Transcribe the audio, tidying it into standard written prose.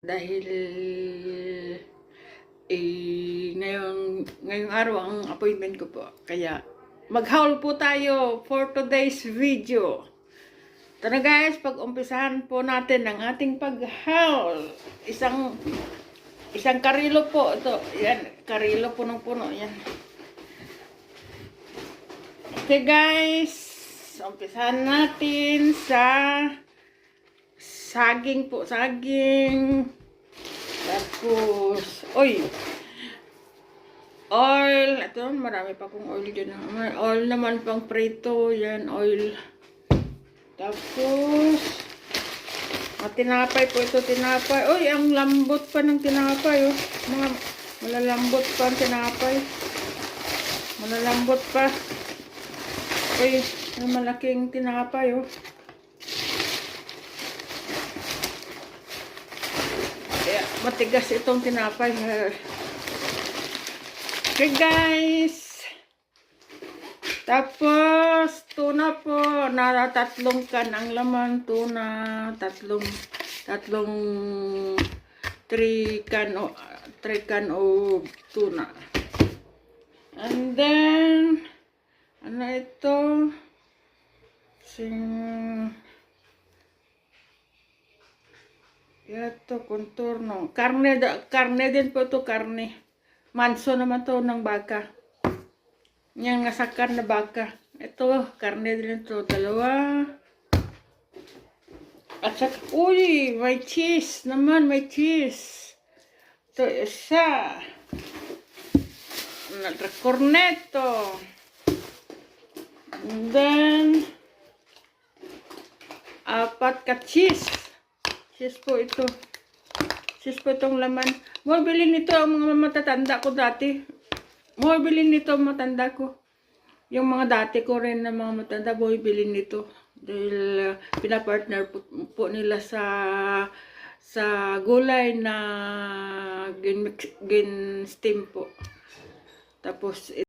Dahil ngayong araw ang appointment ko po. Kaya mag-haul po tayo for today's video. Tara guys, pag-umpisahan po natin ang ating pag-haul. Isang karilo po ito. Yan, karilo punong-puno yan. Okay guys, umpisahan natin sa saging po, saging. Tapos, oil. Ito, marami pa kong oil dyan. Oil naman pang prito, yan, oil. Tapos, tinapay po ito, tinapay. Uy, ang lambot pa ng tinapay, oh. Malalambot pa ang tinapay. Malalambot pa. Uy, ang malaking tinapay, oh. Kaya, matigas itong tinapay. Okay, guys. Tapos, tuna po, tatlong can ang laman, tuna, tatlong 3 can of tuna. And then, ano ito? Ito, contorno. Karne din po ito, karne. Manso naman to ng baka. Yang nasakan na baka. Ito, karne din ito. 2. At saka, uy, may cheese naman, may cheese. Ito, isa. Cornetto. And then, 4 ka cheese. Cheese po ito. Cheese po itong laman. Mo bilhin nito ang mga matatanda ko dati. Mo bilhin nito ang matanda ko. Yung mga dati ko rin na mga matanda, mo bilhin nito. Dahil pinapartner po nila sa gulay na gin steam po. Tapos